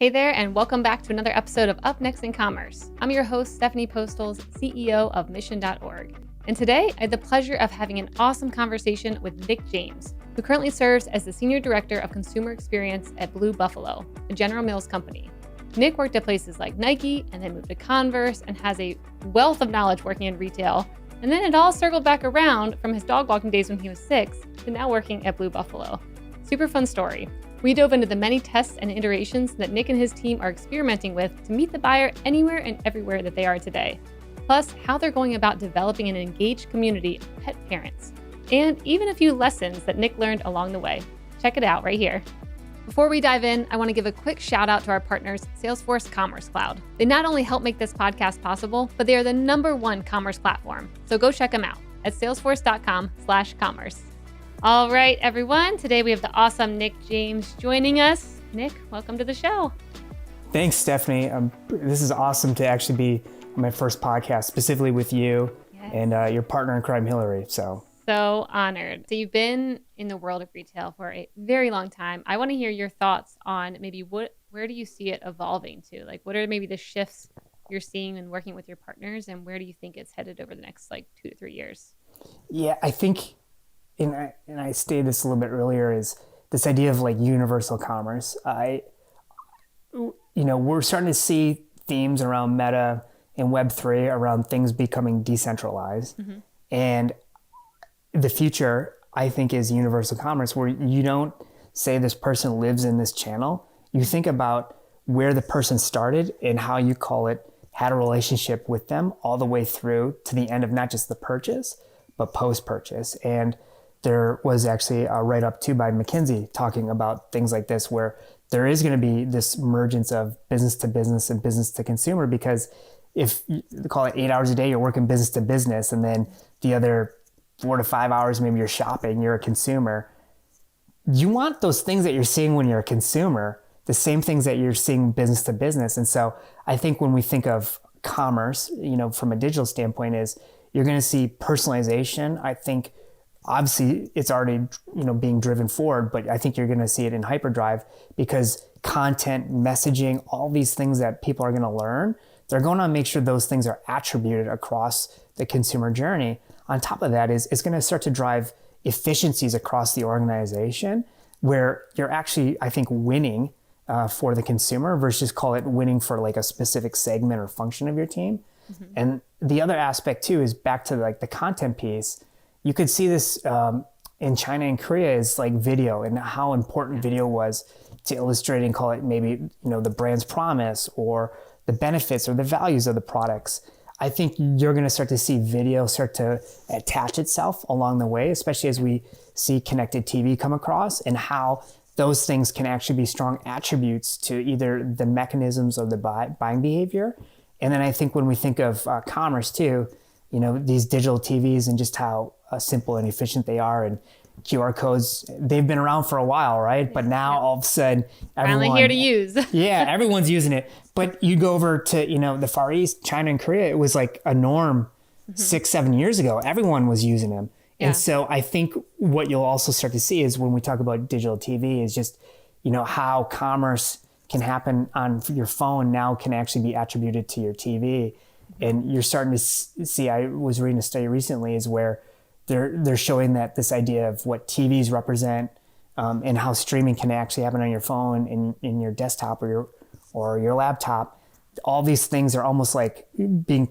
Hey there, and welcome back to another episode of Up Next in Commerce. I'm your host, Stephanie Postles, CEO of Mission.org. And today, I had the pleasure of having an awesome conversation with Nick James, who currently serves as the Senior Director of Consumer Experience at Blue Buffalo, a General Mills company. Nick worked at places like Nike and then moved to Converse and has a wealth of knowledge working in retail. And then it all circled back around from his dog walking days when he was 6 to now working at Blue Buffalo. Super fun story. We dove into the many tests and iterations that Nick and his team are experimenting with to meet the buyer anywhere and everywhere that they are today. Plus, how they're going about developing an engaged community of pet parents. And even a few lessons that Nick learned along the way. Check it out right here. Before we dive in, I want to give a quick shout out to our partners, Salesforce Commerce Cloud. They not only help make this podcast possible, but they are the #1 commerce platform. So go check them out at salesforce.com/commerce. All right, everyone. Today we have the awesome Nick James joining us. Nick, welcome to the show. Thanks, Stephanie. This is awesome to actually be on my first podcast, specifically with you and your partner in crime, Hillary. So honored. So you've been in the world of retail for a very long time. I want to hear your thoughts on maybe where do you see it evolving to? Like, what are maybe the shifts you're seeing and working with your partners, and where do you think it's headed over the next 2 to 3 years? Yeah, I think, and I stated this a little bit earlier, is this idea of universal commerce. We're starting to see themes around Meta and Web3 around things becoming decentralized. Mm-hmm. And the future, I think, is universal commerce, where you don't say this person lives in this channel. You think about where the person started and how you call it had a relationship with them all the way through to the end of not just the purchase, but post-purchase. And there was actually a write-up too by McKinsey talking about things like this, where there is going to be this emergence of business to business and business to consumer, because if you call it 8 hours a day, you're working business to business, and then the other 4 to 5 hours, maybe you're shopping, you're a consumer. You want those things that you're seeing when you're a consumer, the same things that you're seeing business to business. And so I think when we think of commerce, from a digital standpoint, is you're going to see personalization. I think obviously it's already, being driven forward, but I think you're going to see it in hyperdrive, because content, messaging, all these things that people are going to learn, they're going to make sure those things are attributed across the consumer journey. On top of that, it's going to start to drive efficiencies across the organization, where you're actually, I think, winning for the consumer versus call it winning for a specific segment or function of your team. Mm-hmm. And the other aspect too is back to the content piece. You could see this in China and Korea, is video, and how important video was to illustrate and call it maybe, the brand's promise or the benefits or the values of the products. I think you're going to start to see video start to attach itself along the way, especially as we see connected TV come across, and how those things can actually be strong attributes to either the mechanisms of the buying behavior. And then I think when we think of commerce too, these digital TVs and just how simple and efficient they are, and QR codes, they've been around for a while, right? But now all of a sudden, finally here to use. Yeah, everyone's using it. But you go over to, the Far East, China and Korea, it was like a norm 6-7 years ago. Everyone was using them. Yeah. And so I think what you'll also start to see is when we talk about digital TV is just, how commerce can happen on your phone now can actually be attributed to your TV. And you're starting to see, I was reading a study recently, is where they're showing that this idea of what TVs represent and how streaming can actually happen on your phone and in your desktop or your laptop. All these things are almost like being,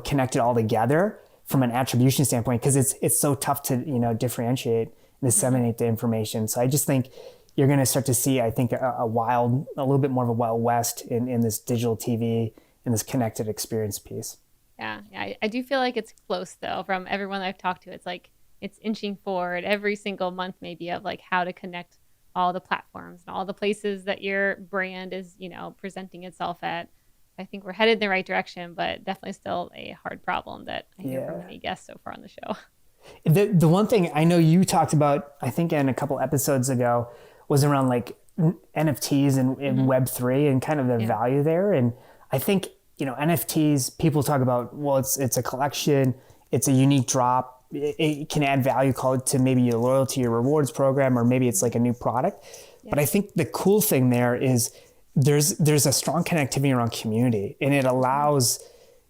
connected all together from an attribution standpoint, because it's so tough to, differentiate and disseminate the information. So I just think you're going to start to see, I think, a little bit more of a Wild West in this digital TV and this connected experience piece. Yeah, I do feel like it's close though. From everyone I've talked to, it's inching forward every single month, maybe, of how to connect all the platforms and all the places that your brand is, presenting itself at. I think we're headed in the right direction, but definitely still a hard problem that I hear from many guests so far on the show. The one thing I know you talked about, I think in a couple episodes ago, was around NFTs and Web3 and kind of the value there. And I think, NFTs, people talk about, well, it's a collection, it's a unique drop, it can add value, call it, to maybe your loyalty or rewards program, or maybe it's a new product. Yeah. But I think the cool thing there is there's a strong connectivity around community, and it allows,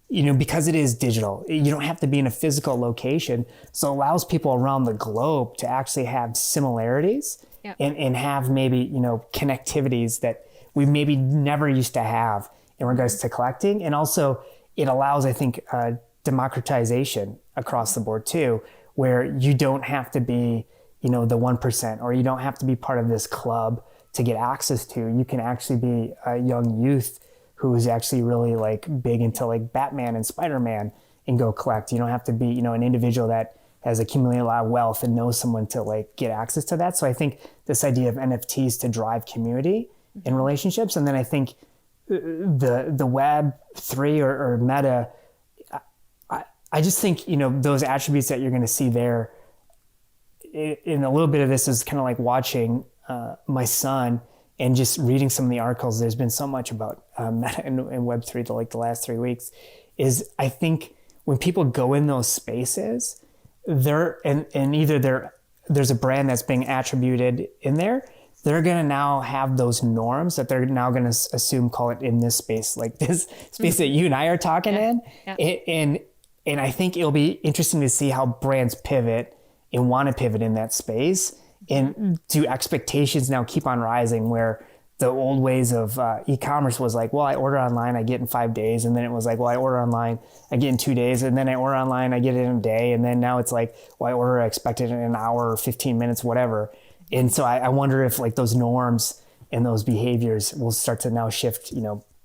because it is digital, you don't have to be in a physical location. So it allows people around the globe to actually have similarities and have maybe, connectivities that we maybe never used to have in regards to collecting. And also it allows, I think, democratization across the board too, where you don't have to be, the 1%, or you don't have to be part of this club to get access to. You can actually be a young youth who's actually really like big into like Batman and Spider-Man and go collect. You don't have to be, an individual that has accumulated a lot of wealth and knows someone to like get access to that. So I think this idea of NFTs to drive community and relationships. And then I think the Web3 or Meta, I just think, those attributes that you're going to see there, in a little bit of this is kind of like watching my son and just reading some of the articles. There's been so much about Meta and Web3 the last 3 weeks. Is I think when people go in those spaces, there's a brand that's being attributed in there. They're going to now have those norms that they're now going to assume, call it in this space, like this space that you and I are talking in. Yeah. And I think it'll be interesting to see how brands pivot and want to pivot in that space. And do expectations now keep on rising, where the old ways of e-commerce was like, well, I order online, I get in 5 days. And then it was like, well, I order online, I get in 2 days. And then I order online, I get it in a day. And then now it's like, well, I expect it in an hour or 15 minutes, whatever. And so I wonder if like those norms and those behaviors will start to now shift,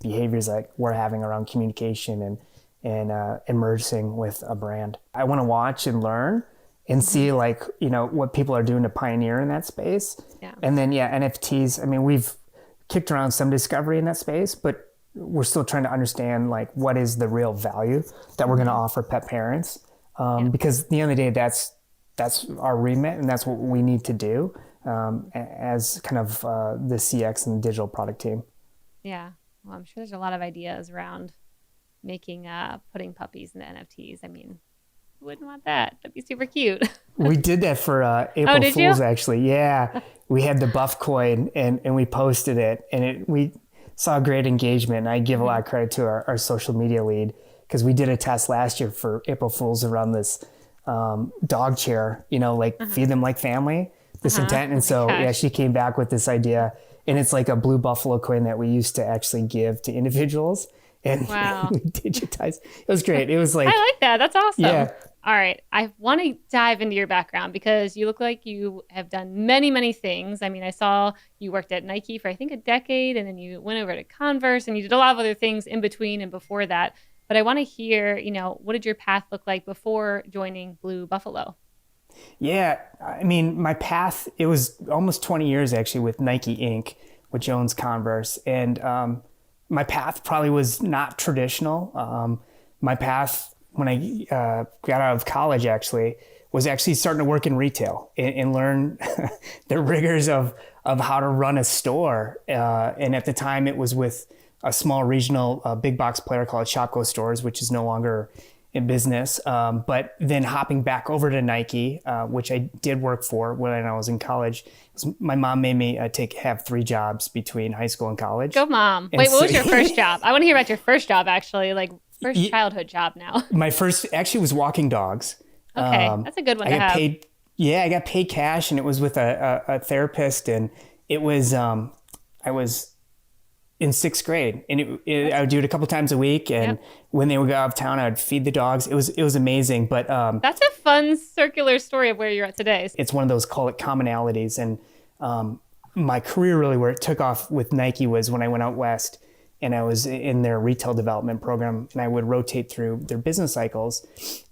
behaviors like we're having around communication and emerging with a brand. I want to watch and learn and see like, what people are doing to pioneer in that space. Yeah. And then, NFTs, I mean, we've kicked around some discovery in that space, but we're still trying to understand like what is the real value that we're going to offer pet parents. Because at the end of the day, that's our remit, and that's what we need to do as kind of the CX and the digital product team. Yeah. Well, I'm sure there's a lot of ideas around making, putting puppies into NFTs. I mean, who wouldn't want that? That'd be super cute. We did that for April Fools, actually. Yeah. We had the buff coin and we posted it, and we saw great engagement. And I give a lot of credit to our social media lead, because we did a test last year for April Fools around this dog chair, feed them like family, this intent. And so, she came back with this idea, and it's like a blue buffalo coin that we used to actually give to individuals. And we digitized. It was great. It was like, I like that. That's awesome. Yeah. All right. I want to dive into your background, because you look like you have done many, many things. I mean, I saw you worked at Nike for, I think, a decade, and then you went over to Converse, and you did a lot of other things in between and before that. But I want to hear, what did your path look like before joining Blue Buffalo? Yeah. I mean, my path, it was almost 20 years actually with Nike Inc., which owns Converse. And my path probably was not traditional. My path when I got out of college actually was actually starting to work in retail and learn the rigors of how to run a store. And at the time it was with a small regional big box player called Shopko Stores, which is no longer in business. But then hopping back over to Nike, which I did work for when I was in college. My mom made me have 3 jobs between high school and college. Go mom. Wait, what was your first job? I want to hear about your first job, actually, like first childhood job now. My first actually was walking dogs. Okay, that's a good one to have. I got paid cash, and it was with a therapist, and it was, I was in 6th grade, and I would do it a couple times a week. And when they would go out of town, I would feed the dogs. It was amazing. But that's a fun circular story of where you're at today. It's one of those, call it commonalities. And my career really where it took off with Nike was when I went out west, and I was in their retail development program, and I would rotate through their business cycles.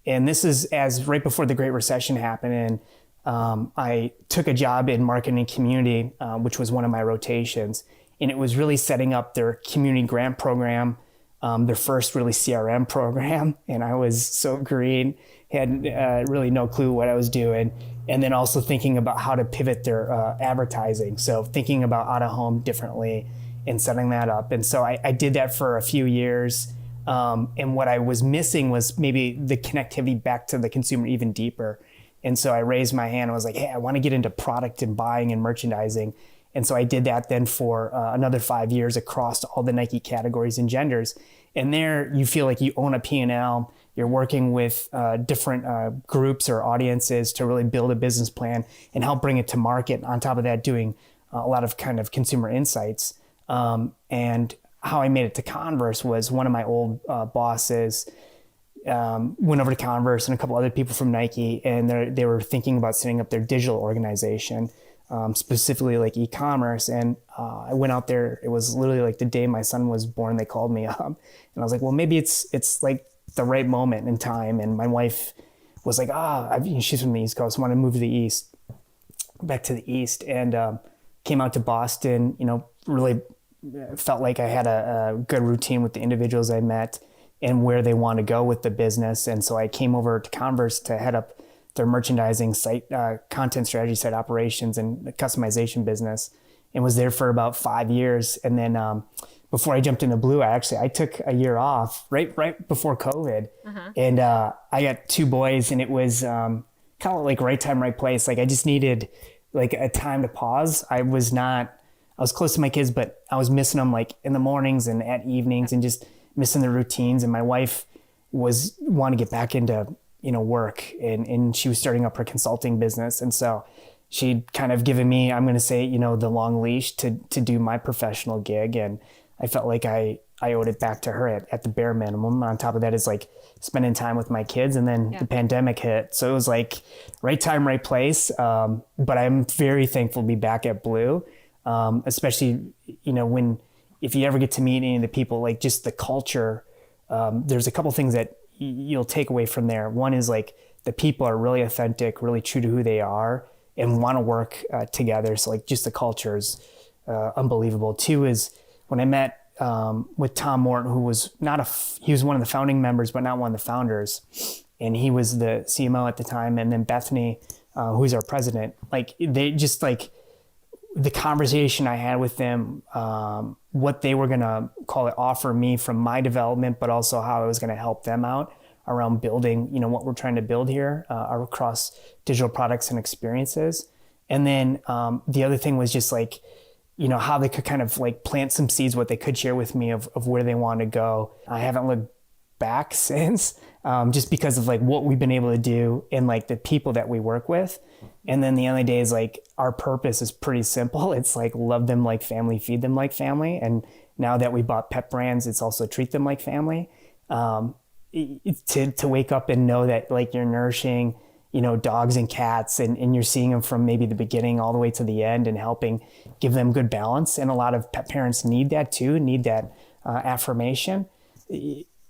And this is as right before the Great Recession happened. And I took a job in marketing and community, which was one of my rotations. And it was really setting up their community grant program, their first really CRM program. And I was so green, had really no clue what I was doing. And then also thinking about how to pivot their advertising. So thinking about out of home differently and setting that up. And so I did that for a few years. And what I was missing was maybe the connectivity back to the consumer even deeper. And so I raised my hand and was like, hey, I want to get into product and buying and merchandising. And so I did that then for another 5 years across all the Nike categories and genders. And there you feel like you own a P&L. You're working with different groups or audiences to really build a business plan and help bring it to market. On top of that, doing a lot of kind of consumer insights. And how I made it to Converse was one of my old bosses went over to Converse and a couple other people from Nike, and they were thinking about setting up their digital organization, specifically like e-commerce. And I went out there. It was literally like the day my son was born. They called me up, and I was like, well, maybe it's like the right moment in time. And my wife was like, she's from the East Coast, wanted to move to the East, back to the East, and came out to Boston. Really felt like I had a good routine with the individuals I met and where they want to go with the business. And so I came over to Converse to head up their merchandising site, content strategy, site operations, and the customization business, and was there for about 5 years. And then before I jumped into Blue, I took a year off right before COVID. And I got 2 boys, and it was kind of like right time, right place. Like I just needed like a time to pause. I was close to my kids, but I was missing them like in the mornings and at evenings, and just missing the routines. And my wife wanted to get back into, work, and she was starting up her consulting business. And so she'd kind of given me, I'm going to say, the long leash to do my professional gig. And I felt like I owed it back to her at the bare minimum. On top of that is like spending time with my kids. And then the pandemic hit. So it was like right time, right place. But I'm very thankful to be back at Blue. Especially, if you ever get to meet any of the people, like just the culture, there's a couple things that you'll take away from there. One is like the people are really authentic, really true to who they are, and want to work together. So like just the culture is unbelievable. 2 is when I met with Tom Morton, who was he was one of the founding members, but not one of the founders. And he was the CMO at the time. And then Bethany, who's our president, like they just like, the conversation I had with them, what they were going to offer me from my development, but also how I was going to help them out around building, what we're trying to build here across digital products and experiences. And then the other thing was just like, how they could kind of like plant some seeds, what they could share with me of where they want to go. I haven't looked back since, just because of like what we've been able to do and like the people that we work with. And then the other day is like, our purpose is pretty simple. It's like, love them like family, feed them like family. And now that we bought pet brands, it's also treat them like family. To wake up and know that like you're nourishing, dogs and cats, and you're seeing them from maybe the beginning all the way to the end and helping give them good balance. And a lot of pet parents need that too, need that affirmation.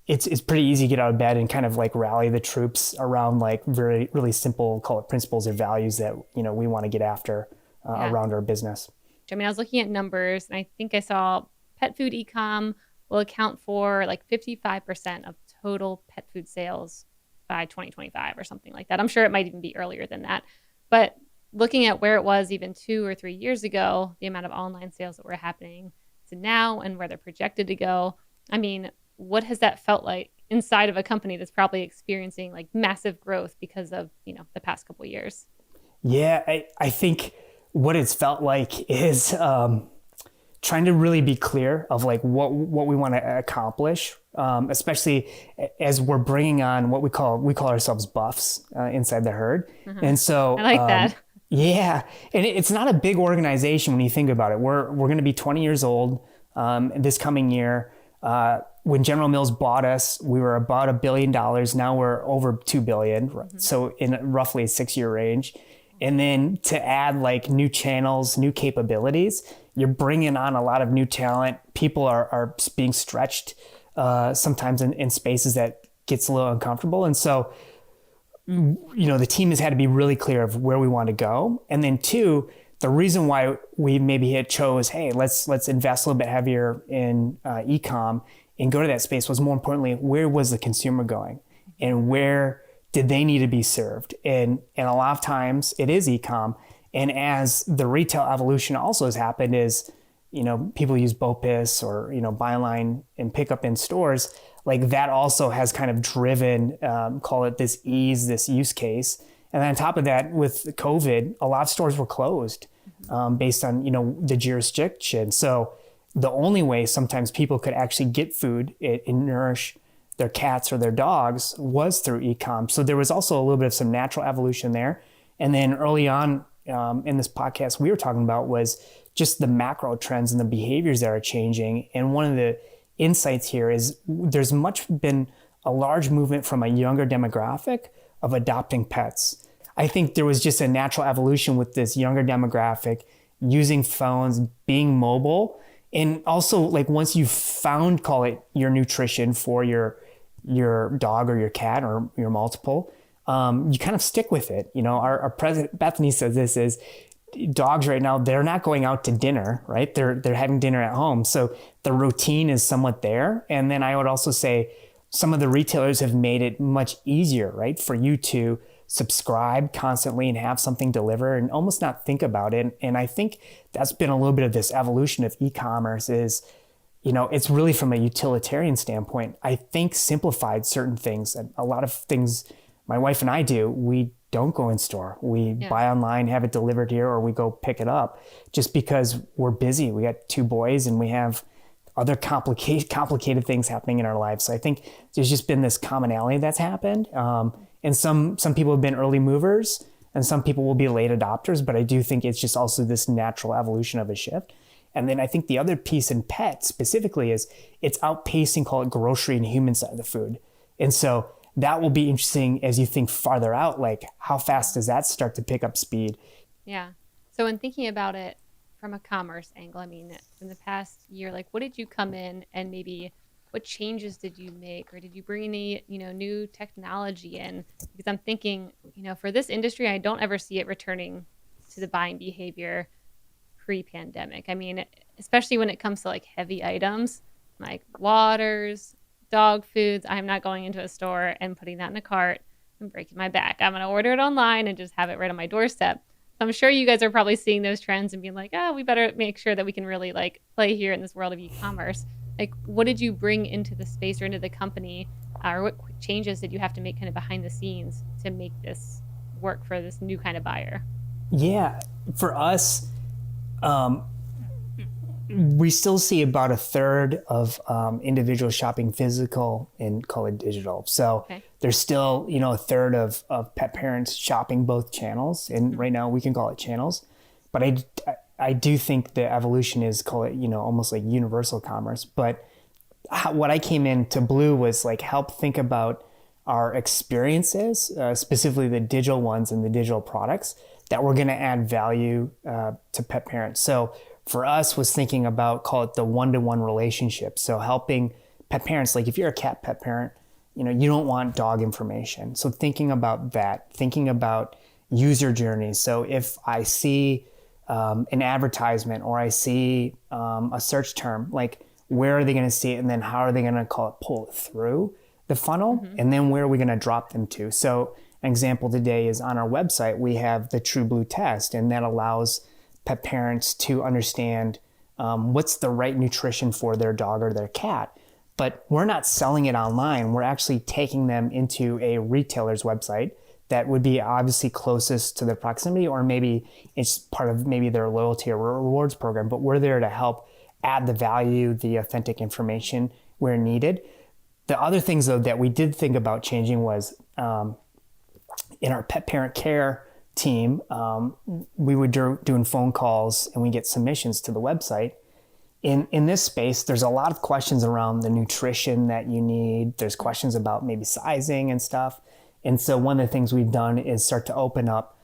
It's pretty easy to get out of bed and kind of like rally the troops around like very, really simple, call it principles or values that, we want to get after around our business. I mean, I was looking at numbers, and I think I saw pet food e-com will account for like 55% of total pet food sales by 2025 or something like that. I'm sure it might even be earlier than that. But looking at where it was even 2 or 3 years ago, the amount of online sales that were happening to now and where they're projected to go, I mean, what has that felt like inside of a company that's probably experiencing like massive growth because of, the past couple of years? Yeah, I think what it's felt like is trying to really be clear of like what we want to accomplish, especially as we're bringing on what we call ourselves buffs inside the herd. And so I like that. Yeah, and it's not a big organization when you think about it. We're going to be 20 years old this coming year. When General Mills bought us, we were about $1 billion. Now we're over $2 billion. So in roughly a 6-year range. And then to add like new channels, new capabilities, you're bringing on a lot of new talent. People are being stretched sometimes in spaces that gets a little uncomfortable. And so, the team has had to be really clear of where we want to go. And then 2, the reason why we maybe chose, hey, let's invest a little bit heavier in e-com and go to that space was, more importantly, where was the consumer going and where did they need to be served? And a lot of times it is e-com. And as the retail evolution also has happened is, people use BOPIS or, buy online and pick up in stores. Like that also has kind of driven, call it this ease, this use case. And then on top of that, with COVID, a lot of stores were closed. based on, the jurisdiction. So the only way sometimes people could actually get food and nourish their cats or their dogs was through e-com. So there was also a little bit of some natural evolution there. And then early on in this podcast we were talking about was just the macro trends and the behaviors that are changing. And one of the insights here is there's been a large movement from a younger demographic of adopting pets. I think there was just a natural evolution with this younger demographic using phones, being mobile, and also like once you've found, call it your nutrition for your dog or your cat or your multiple, you kind of stick with it. Our president Bethany says this is dogs right now, they're not going out to dinner, right? They're having dinner at home. So the routine is somewhat there. And then I would also say some of the retailers have made it much easier, right? For you to subscribe constantly and have something delivered and almost not think about it. And I think that's been a little bit of this evolution of e-commerce is, it's really from a utilitarian standpoint, I think simplified certain things. And a lot of things my wife and I do, we don't go in store. We buy online, have it delivered here, or we go pick it up just because we're busy. We got 2 boys and we have other complicated things happening in our lives. So I think there's just been this commonality that's happened. And some people have been early movers and some people will be late adopters, but I do think it's just also this natural evolution of a shift. And then I think the other piece in pet specifically is it's outpacing, call it grocery and human side of the food. And so that will be interesting as you think farther out, like how fast does that start to pick up speed? Yeah. So in thinking about it from a commerce angle, I mean, in the past year, like what did you come in and maybe what changes did you make, or did you bring any, new technology in? Because I'm thinking, for this industry, I don't ever see it returning to the buying behavior pre-pandemic. I mean, especially when it comes to like heavy items like waters, dog foods. I'm not going into a store and putting that in a cart and breaking my back. I'm going to order it online and just have it right on my doorstep. So I'm sure you guys are probably seeing those trends and being like, we better make sure that we can really like play here in this world of e-commerce. Like, what did you bring into the space or into the company, or what changes did you have to make kind of behind the scenes to make this work for this new kind of buyer? Yeah, for us, we still see about a third of individuals shopping physical and call it digital. So there's still, a third of pet parents shopping both channels. And right now we can call it channels. But I do think the evolution is, call it, almost like universal commerce. But what I came into Blue was like help think about our experiences, specifically the digital ones and the digital products that we're going to add value to pet parents. So for us was thinking about, call it the one-to-one relationship. So helping pet parents, like if you're a cat pet parent, you don't want dog information. So thinking about that, thinking about user journeys. So if I see an advertisement or I see a search term, like where are they going to see it? And then how are they going to pull it through the funnel? And then where are we going to drop them to? So an example today is on our website, we have the True Blue test, and that allows pet parents to understand what's the right nutrition for their dog or their cat. But we're not selling it online. We're actually taking them into a retailer's website that would be obviously closest to their proximity, or maybe it's part of maybe their loyalty or rewards program, but we're there to help add the value, the authentic information where needed. The other things though that we did think about changing was in our pet parent care team, we would doing phone calls and we get submissions to the website. In this space, there's a lot of questions around the nutrition that you need. There's questions about maybe sizing and stuff. And so one of the things we've done is start to open up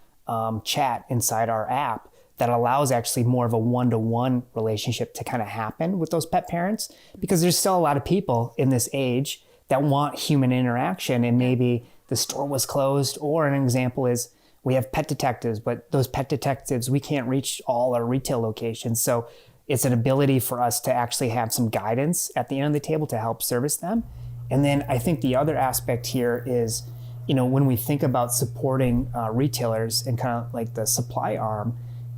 chat inside our app that allows actually more of a one-to-one relationship to kind of happen with those pet parents, because there's still a lot of people in this age that want human interaction, and maybe the store was closed, or an example is we have pet detectives, but those pet detectives, we can't reach all our retail locations. So it's an ability for us to actually have some guidance at the end of the table to help service them. And then I think the other aspect here is, when we think about supporting retailers and kind of like the supply arm,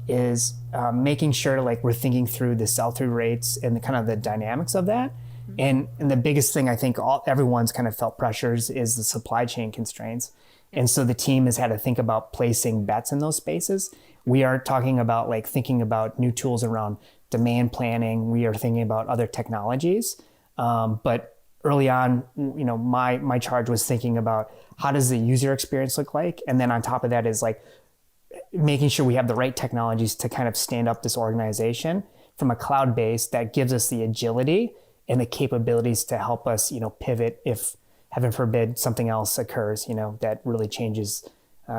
is making sure like we're thinking through the sell-through rates and the kind of the dynamics of that. And the biggest thing I think everyone's kind of felt pressures is the supply chain constraints. And so the team has had to think about placing bets in those spaces. we are talking about like thinking about new tools around demand planning. We are thinking about other technologies. But early on, my charge was thinking about how does the user experience look like? And then on top of that is like making sure we have the right technologies to kind of stand up this organization from a cloud base that gives us the agility and the capabilities to help us, pivot if, heaven forbid, something else occurs, that really changes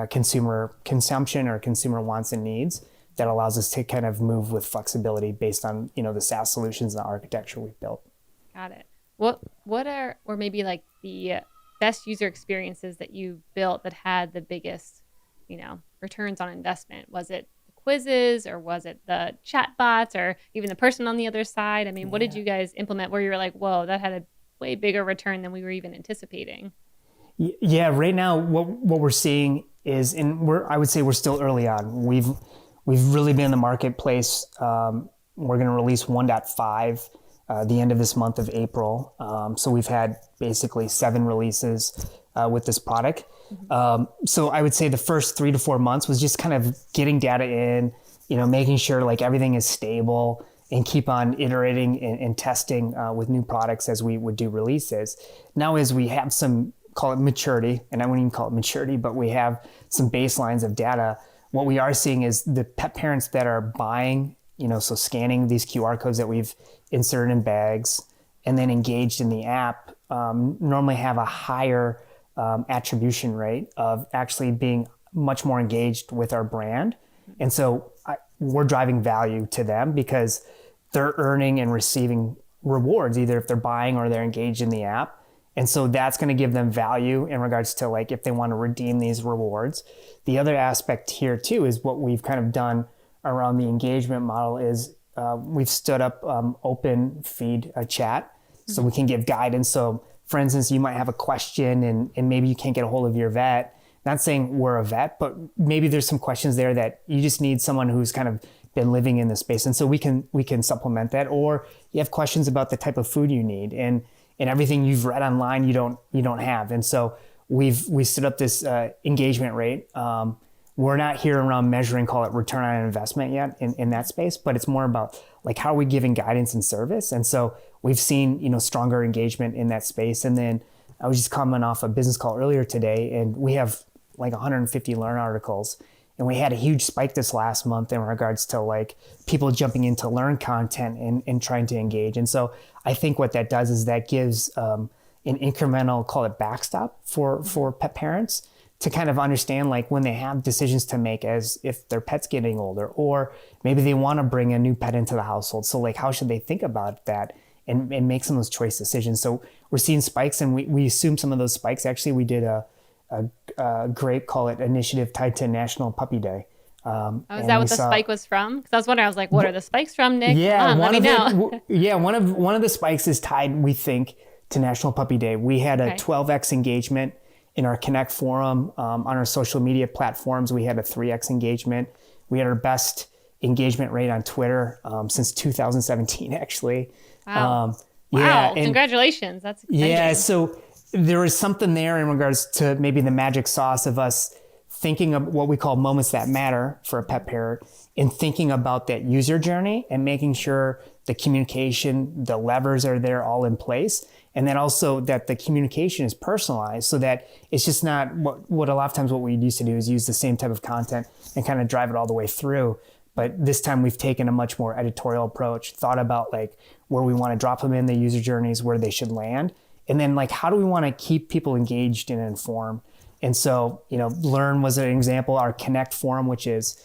consumer consumption or consumer wants and needs, that allows us to kind of move with flexibility based on, the SaaS solutions and the architecture we've built. Got it. What are, or maybe like the best user experiences that you built that had the biggest, returns on investment? Was it the quizzes, or was it the chat bots, or even the person on the other side? I mean, what did you guys implement where you were like, whoa, that had a way bigger return than we were even anticipating? Yeah, right now what we're seeing is, I would say we're still early on. We've really been in the marketplace. We're going to release 1.5 the end of this month of April. So we've had basically 7 releases with this product. So I would say the first 3 to 4 months was just kind of getting data in, making sure like everything is stable, and keep on iterating and testing with new products as we would do releases. Now as we have some, call it maturity, and I wouldn't even call it maturity, but we have some baselines of data, what we are seeing is the pet parents that are buying, so scanning these QR codes that we've inserted in bags and then engaged in the app, normally have a higher attribution rate of actually being much more engaged with our brand. And so we're driving value to them because they're earning and receiving rewards, either if they're buying or they're engaged in the app. And so that's going to give them value in regards to like if they want to redeem these rewards. The other aspect here too is what we've kind of done around the engagement model is we've stood up open feed chat so we can give guidance. So for instance, you might have a question and maybe you can't get a hold of your vet. Not saying we're a vet, but maybe there's some questions there that you just need someone who's kind of been living in the space. And so we can supplement that. Or you have questions about the type of food you need and everything you've read online you don't have. And so we stood up this engagement rate. We're not here around measuring, call it return on investment yet in that space, but it's more about like how are we giving guidance and service. And so we've seen, stronger engagement in that space. And then I was just coming off a business call earlier today, and we have like 150 Learn articles. And we had a huge spike this last month in regards to like people jumping into Learn content and trying to engage. And so I think what that does is that gives an incremental, call it backstop for pet parents to kind of understand like when they have decisions to make as if their pet's getting older, or maybe they want to bring a new pet into the household. So like, how should they think about that and make some of those choice decisions? So we're seeing spikes, and we assume some of those spikes. Actually, we did a great, call it, initiative tied to National Puppy Day. Is that what the spike was from? Because I was wondering, I was like, what are the spikes from, Nick? Yeah, let me know. One of the spikes is tied, we think, to National Puppy Day. We had a 12x engagement in our Connect forum on our social media platforms. We had a 3x engagement. We had our best engagement rate on Twitter since 2017, actually. Wow. Wow, congratulations. That's exciting. Yeah, so there is something there in regards to maybe the magic sauce of us thinking of what we call moments that matter for a pet parent, and thinking about that user journey and making sure the communication, the levers are there all in place. And then also that the communication is personalized so that it's just not what a lot of times what we used to do is use the same type of content and kind of drive it all the way through. But this time we've taken a much more editorial approach, thought about like where we want to drop them in the user journeys, where they should land. And then like, how do we want to keep people engaged and informed? And so, Learn was an example, our Connect forum, which is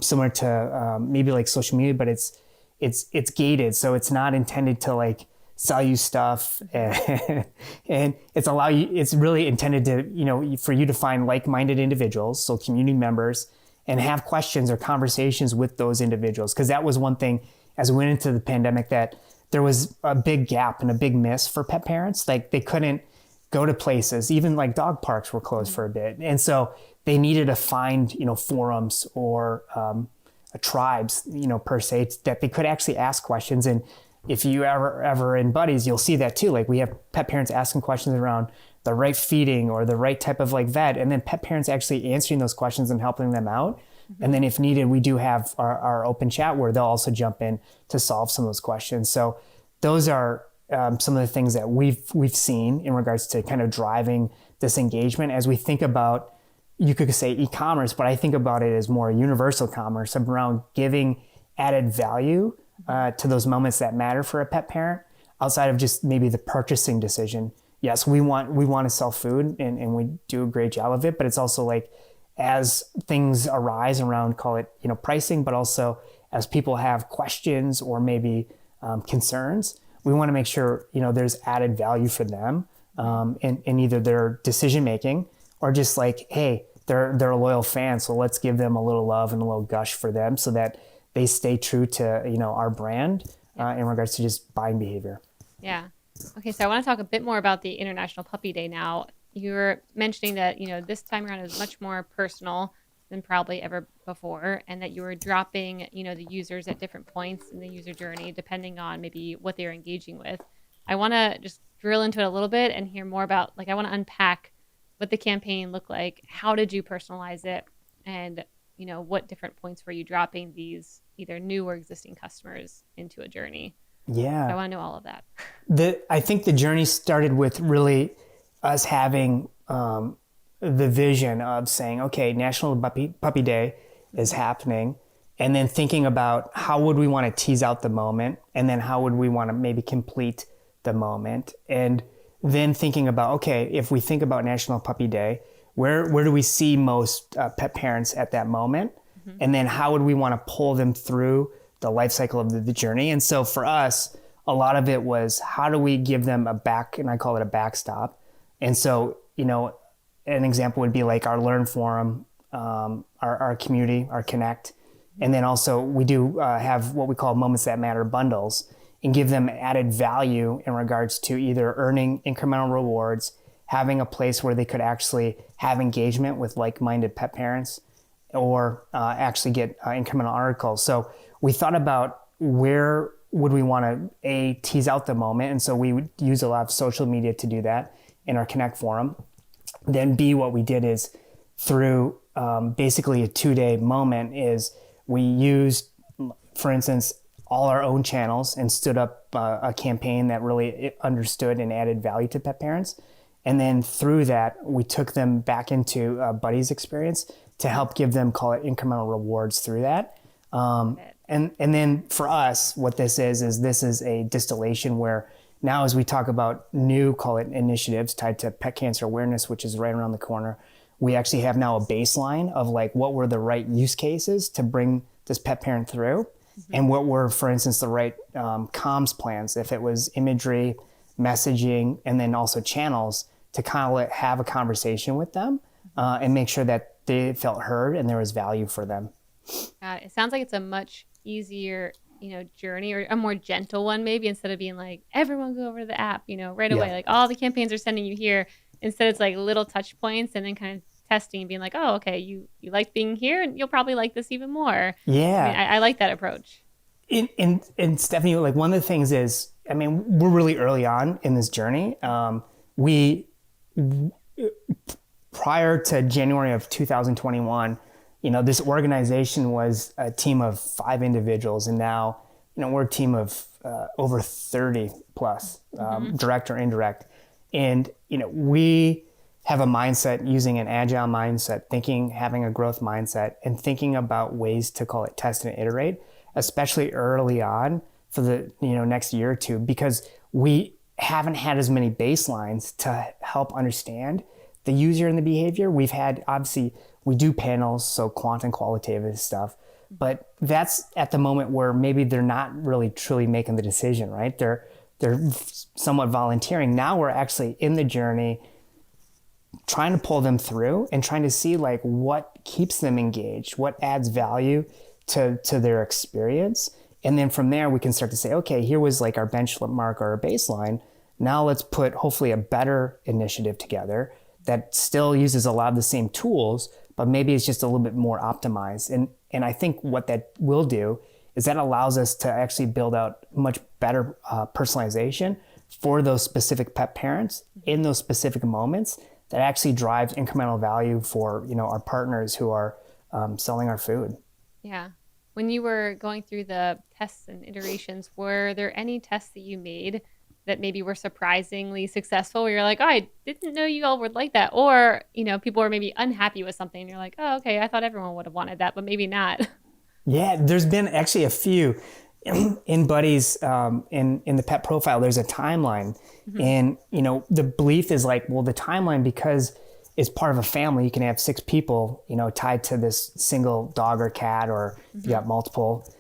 similar to maybe like social media, but it's gated. So it's not intended to like sell you stuff and it's really intended to, for you to find like-minded individuals. So community members, and have questions or conversations with those individuals. Cause that was one thing as we went into the pandemic, that there was a big gap and a big miss for pet parents. Like they couldn't go to places, even like dog parks were closed for a bit. And so they needed to find, forums or tribes, per se, that they could actually ask questions. And if you ever in Buddies, you'll see that too. Like we have pet parents asking questions around the right feeding or the right type of like vet, and then pet parents actually answering those questions and helping them out. And then if needed, we do have our open chat where they'll also jump in to solve some of those questions. So those are some of the things that we've seen in regards to kind of driving this engagement as we think about, you could say e-commerce, but I think about it as more universal commerce around giving added value to those moments that matter for a pet parent outside of just maybe the purchasing decision. Yes, we want to sell food and we do a great job of it, but it's also like as things arise around, call it, pricing, but also as people have questions or maybe concerns, we want to make sure, there's added value for them in either their decision making or just like, hey, they're a loyal fan, so let's give them a little love and a little gush for them so that they stay true to our brand in regards to just buying behavior. Yeah. Okay, so I want to talk a bit more about the International Puppy Day now. You were mentioning that, this time around is much more personal than probably ever before, and that you were dropping, the users at different points in the user journey, depending on maybe what they're engaging with. I want to just drill into it a little bit and hear more about, I want to unpack what the campaign looked like. How did you personalize it? And, what different points were you dropping these either new or existing customers into a journey? Yeah. So I want to know all of that. I think the journey started with really us having the vision of saying, okay, National Puppy Day is happening, and then thinking about how would we want to tease out the moment, and then how would we want to maybe complete the moment, and then thinking about, okay, if we think about National Puppy Day, where do we see most pet parents at that moment, and then how would we want to pull them through the life cycle of the journey. And so for us, a lot of it was how do we give them and I call it a backstop. And so, an example would be like our Learn Forum, our community, our Connect. And then also we do have what we call Moments That Matter bundles and give them added value in regards to either earning incremental rewards, having a place where they could actually have engagement with like-minded pet parents, or actually get incremental articles. So we thought about where would we want to tease out the moment. And so we would use a lot of social media to do that in our Connect forum. Then B, what we did is through basically a 2-day moment is we used, for instance, all our own channels and stood up a campaign that really understood and added value to pet parents. And then through that, we took them back into Buddy's experience to help give them, call it, incremental rewards through that. And then for us, what this is this is a distillation where now as we talk about new, call it, initiatives tied to pet cancer awareness, which is right around the corner, we actually have now a baseline of like what were the right use cases to bring this pet parent through, and what were, for instance, the right comms plans, if it was imagery, messaging, and then also channels to kind of have a conversation with them and make sure that they felt heard and there was value for them. It sounds like it's a much easier, journey, or a more gentle one, maybe, instead of being like, everyone go over to the app, right away. Like all the campaigns are sending you here. Instead, it's like little touch points and then kind of testing and being like, oh, okay, you like being here and you'll probably like this even more. Yeah. I like that approach. And Stephanie, like one of the things is, we're really early on in this journey. Prior to January of 2021, this organization was a team of 5 individuals, and now, we're a team of over 30 plus, direct or indirect. And, we have a mindset using an agile mindset, having a growth mindset, and thinking about ways to, call it, test and iterate, especially early on for the, next year or two, because we haven't had as many baselines to help understand the user and the behavior. We've had, obviously, we do panels, so quant and qualitative stuff, but that's at the moment where maybe they're not really truly making the decision, right? They're somewhat volunteering. Now we're actually in the journey, trying to pull them through and trying to see like what keeps them engaged, what adds value to their experience. And then from there, we can start to say, okay, here was like our benchmark or our baseline. Now let's put hopefully a better initiative together that still uses a lot of the same tools, but maybe it's just a little bit more optimized. And I think what that will do is that allows us to actually build out much better personalization for those specific pet parents in those specific moments that actually drives incremental value for, our partners who are selling our food. Yeah. When you were going through the tests and iterations, were there any tests that you made that maybe were surprisingly successful where you're like, oh, I didn't know you all would like that? Or, people were maybe unhappy with something and you're like, oh, okay, I thought everyone would have wanted that, but maybe not. Yeah, there's been actually a few in Buddy's in the pet profile. There's a timeline, and the belief is like, well, the timeline, because it's part of a family, you can have 6 people, tied to this single dog or cat, or you got multiple.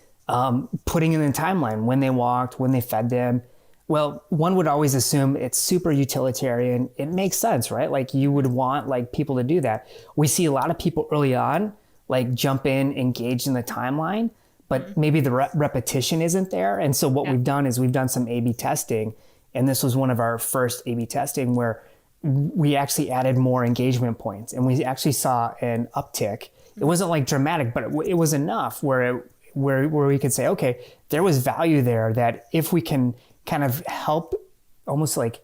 Putting in the timeline when they walked, when they fed them. Well, one would always assume it's super utilitarian. It makes sense, right? Like you would want like people to do that. We see a lot of people early on like jump in, engage in the timeline, but maybe the repetition isn't there. And so what we've done is we've done some A/B testing, and this was one of our first A/B testing where we actually added more engagement points, and we actually saw an uptick. It wasn't like dramatic, but it was enough where we could say, okay, there was value there, that if we can kind of help almost like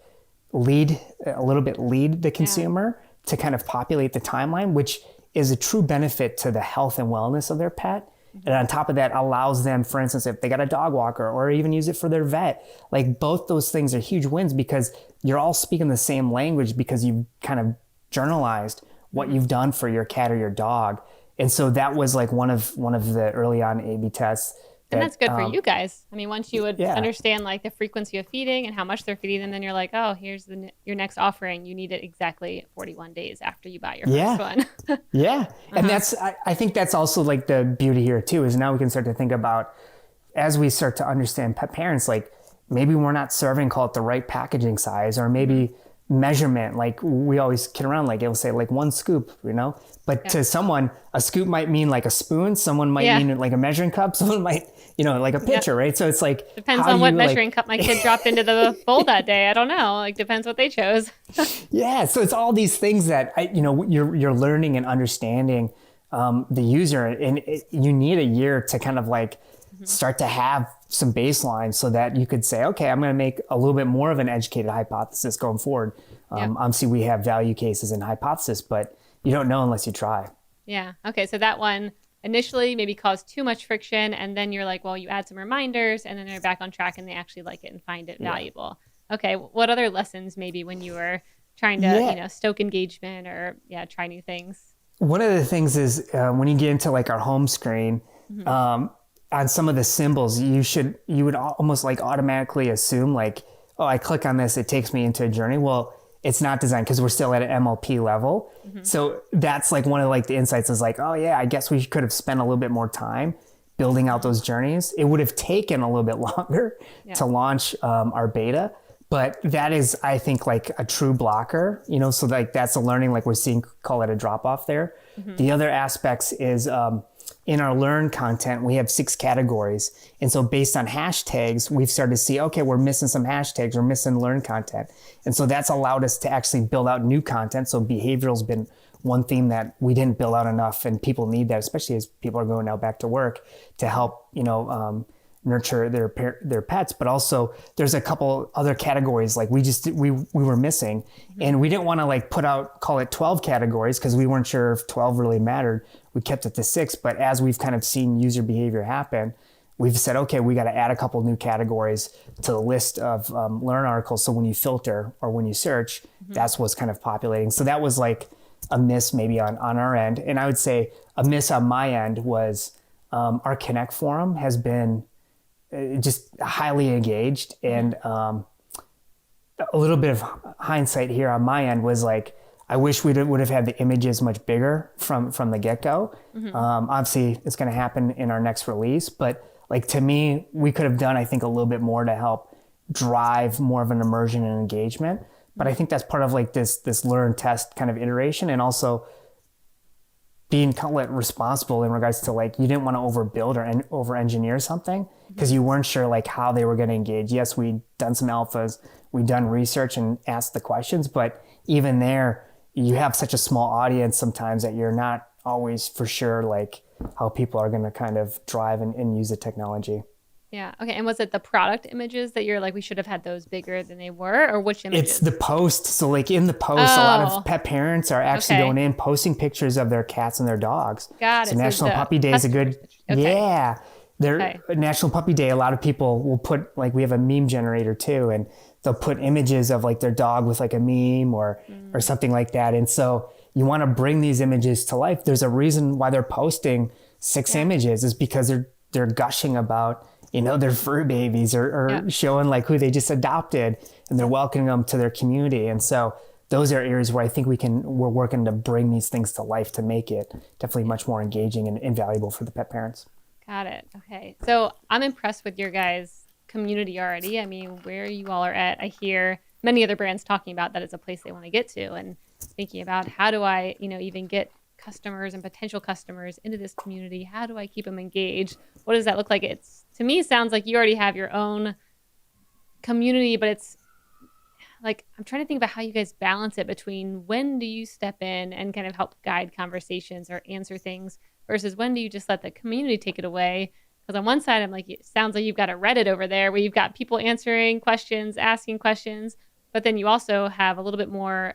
lead the consumer to kind of populate the timeline, which is a true benefit to the health and wellness of their pet. And on top of that, allows them, for instance, if they got a dog walker, or even use it for their vet, like both those things are huge wins, because you're all speaking the same language, because you've kind of journalized what you've done for your cat or your dog. And so that was like one of the early on A/B tests. And that's good for you guys. I mean, once you would understand like the frequency of feeding and how much they're feeding, and then you're like, oh, here's your next offering. You need it exactly 41 days after you buy your first one. Yeah. And I think that's also like the beauty here too, is now we can start to think about, as we start to understand pet parents, like maybe we're not serving, call it the right packaging size, or maybe measurement. Like we always kid around, like it'll say like 1 scoop, but to someone, a scoop might mean like a spoon. Someone might mean like a measuring cup. Someone might, like a pitcher, right? So it's like, depends on what measuring cup my kid dropped into the bowl that day. I don't know. Like depends what they chose. Yeah. So it's all these things that you're learning and understanding the user, and you need a year to kind of like start to have some baseline, so that you could say, okay, I'm going to make a little bit more of an educated hypothesis going forward. Obviously we have value cases and hypothesis, but you don't know unless you try. Yeah. Okay. So that one initially maybe caused too much friction, and then you're like, well, you add some reminders, and then they're back on track and they actually like it and find it valuable. Okay. What other lessons maybe when you were trying to, stoke engagement or try new things? One of the things is when you get into like our home screen, on some of the symbols, you would almost like automatically assume like, oh, I click on this, it takes me into a journey. Well, it's not designed, because we're still at an MLP level. So that's like one of like the insights is like, oh yeah, I guess we could have spent a little bit more time building out those journeys. It would have taken a little bit longer to launch our beta, but that is, I think, like a true blocker, so like that's a learning, like we're seeing, call it a drop off there. The other aspects is, in our learn content, we have 6 categories. And so based on hashtags, we've started to see, okay, we're missing some hashtags, we're missing learn content. And so that's allowed us to actually build out new content. So behavioral's been one theme that we didn't build out enough, and people need that, especially as people are going now back to work, to help, nurture their pets. But also there's a couple other categories like we were missing, and we didn't want to like put out, call it 12 categories, because we weren't sure if 12 really mattered. We kept it to 6, but as we've kind of seen user behavior happen, we've said, okay, we got to add a couple new categories to the list of learn articles. So when you filter or when you search, that's what's kind of populating. So that was like a miss maybe on our end. And I would say a miss on my end was our Connect forum has been just highly engaged, and a little bit of hindsight here on my end was like, I wish we would have had the images much bigger from the get-go. Obviously it's going to happen in our next release, but like to me, we could have done, I think, a little bit more to help drive more of an immersion and engagement. But I think that's part of like this learn test kind of iteration, and also being kind of responsible in regards to like, you didn't want to overbuild or over engineer something because you weren't sure like how they were going to engage. Yes, we'd done some alphas, we'd done research and asked the questions, but even there, you have such a small audience sometimes that you're not always for sure like how people are going to kind of drive and use the technology. Yeah. Okay. And was it the product images that you're like, we should have had those bigger than they were, or which It's images? the post. So like in the post, a lot of Oh, pet parents are actually okay. going in, posting pictures of their cats and their dogs. Got So it. So National the Puppy Day is a customers' good, pictures. Okay. yeah. Their Okay. National Puppy Day, a lot of people will put, like, we have a meme generator too, and they'll put images of like their dog with like a meme or Mm, something like that. And so you want to bring these images to life. There's a reason why they're posting 6 yeah. images is because they're gushing about, their fur babies Yeah. or showing like who they just adopted, and they're welcoming them to their community. And so those are areas where I think we're working to bring these things to life to make it definitely much more engaging and valuable for the pet parents. Got it. Okay. So I'm impressed with your guys' community already. I mean, where you all are at, I hear many other brands talking about that as a place they want to get to, and thinking about how do I, even get customers and potential customers into this community? How do I keep them engaged? What does that look like? It's, to me, sounds like you already have your own community, but it's like I'm trying to think about how you guys balance it between when do you step in and kind of help guide conversations or answer things versus when do you just let the community take it away? Because on one side, I'm like, it sounds like you've got a Reddit over there where you've got people answering questions, asking questions, but then you also have a little bit more,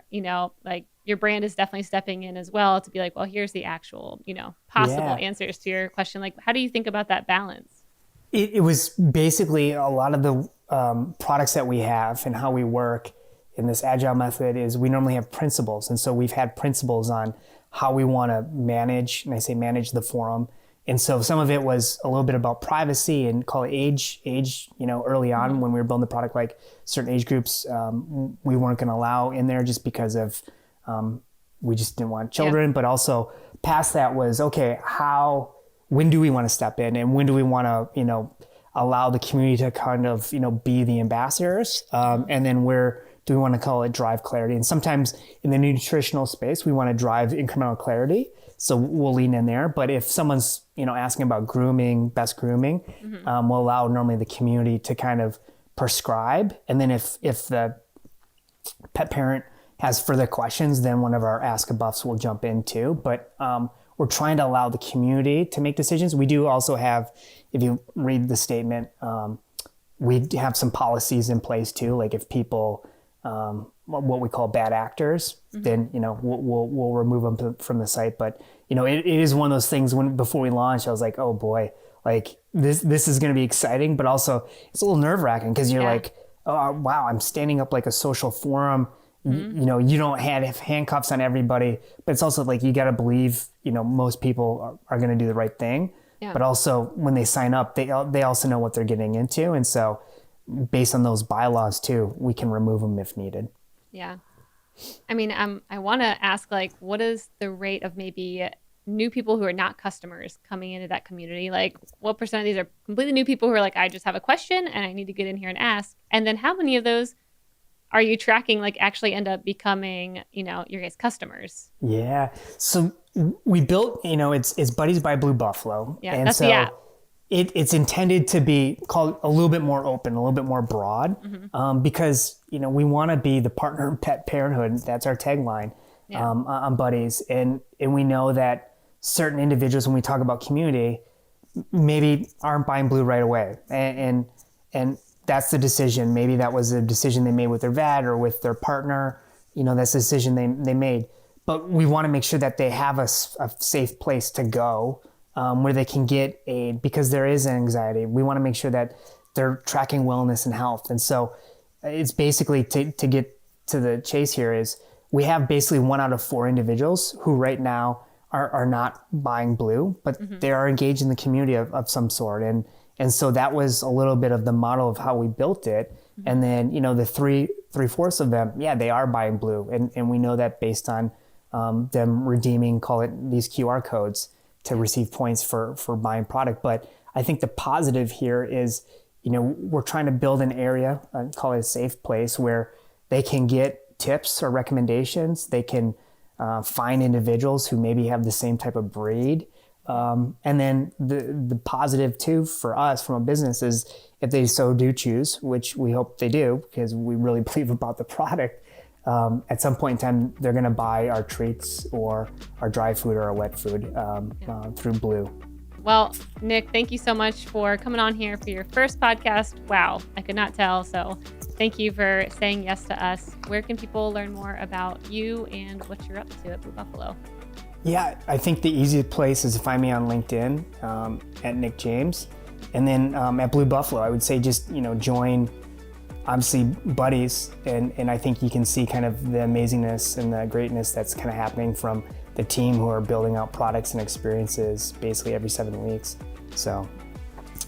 like your brand is definitely stepping in as well to be like, well, here's the actual, possible Yeah. answers to your question. Like, how do you think about that balance? It was basically a lot of the products that we have and how we work in this agile method is we normally have principles. And so we've had principles on how we want to manage, and I say manage the forum. And so some of it was a little bit about privacy and call it age, early on Mm-hmm. when we were building the product, like certain age groups, we weren't going to allow in there just because of, we just didn't want Yeah. children, but also past that was, okay, when do we want to step in and when do we want to, allow the community to kind of, be the ambassadors? And then where do we want to call it drive clarity? And sometimes in the nutritional space, we want to drive incremental clarity. So we'll lean in there. But if someone's, asking about grooming, best grooming, we'll allow normally the community to kind of prescribe. And then if the pet parent has further questions, then one of our Ask a Buffs will jump in too. But we're trying to allow the community to make decisions. We do also have, if you read the statement, we have some policies in place too. Like if people, what we call bad actors, then we'll remove them from the site. But it is one of those things. Before we launched, I was like, oh boy, like this is going to be exciting, but also it's a little nerve wracking because you're like, oh wow, I'm standing up like a social forum. You don't have handcuffs on everybody, but it's also like you got to believe most people are going to do the right thing. Yeah. But also when they sign up, they also know what they're getting into, and so based on those bylaws too, we can remove them if needed. Yeah. I mean, I want to ask, like, what is the rate of maybe new people who are not customers coming into that community? Like, what percent of these are completely new people who are like, I just have a question and I need to get in here and ask? And then how many of those are you tracking, like, actually end up becoming, your guys' customers? Yeah. So we built, it's Buddies by Blue Buffalo. Yeah, And that's so the app. it's intended to be called a little bit more open, a little bit more broad, because, we want to be the partner in pet parenthood. That's our tagline on Buddies. And we know that certain individuals, when we talk about community, maybe aren't buying blue right away. And that's the decision. Maybe that was a decision they made with their vet or with their partner. That's a decision they made. But we want to make sure that they have a safe place to go where they can get aid, because there is anxiety. We want to make sure that they're tracking wellness and health. And so it's basically to get to the chase here is we have basically 1 out of 4 individuals who right now are not buying blue, but they are engaged in the community of some sort. And so that was a little bit of the model of how we built it. And then, the three-fourths of them, they are buying blue. And we know that based on them redeeming, call it these QR codes to receive points for buying product. But I think the positive here is, we're trying to build an area, call it a safe place where they can get tips or recommendations. They can find individuals who maybe have the same type of breed. And then the positive too for us from a business is if they so do choose, which we hope they do, because we really believe about the product, at some point in time, they're going to buy our treats or our dry food or our wet food through Blue. Well, Nick, thank you so much for coming on here for your first podcast. Wow, I could not tell. So thank you for saying yes to us. Where can people learn more about you and what you're up to at Blue Buffalo? Yeah, I think the easiest place is to find me on LinkedIn at Nick James. And then at Blue Buffalo, I would say just, join, obviously, buddies. And I think you can see kind of the amazingness and the greatness that's kind of happening from the team who are building out products and experiences basically every 7 weeks. So,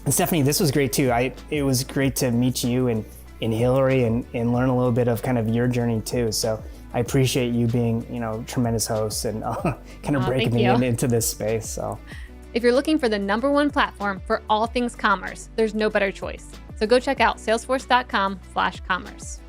and Stephanie, this was great too. It was great to meet you and Hillary and learn a little bit of kind of your journey too. So I appreciate you being, tremendous host and kind of breaking me into this space. So, if you're looking for the #1 platform for all things commerce, there's no better choice. So go check out salesforce.com/commerce.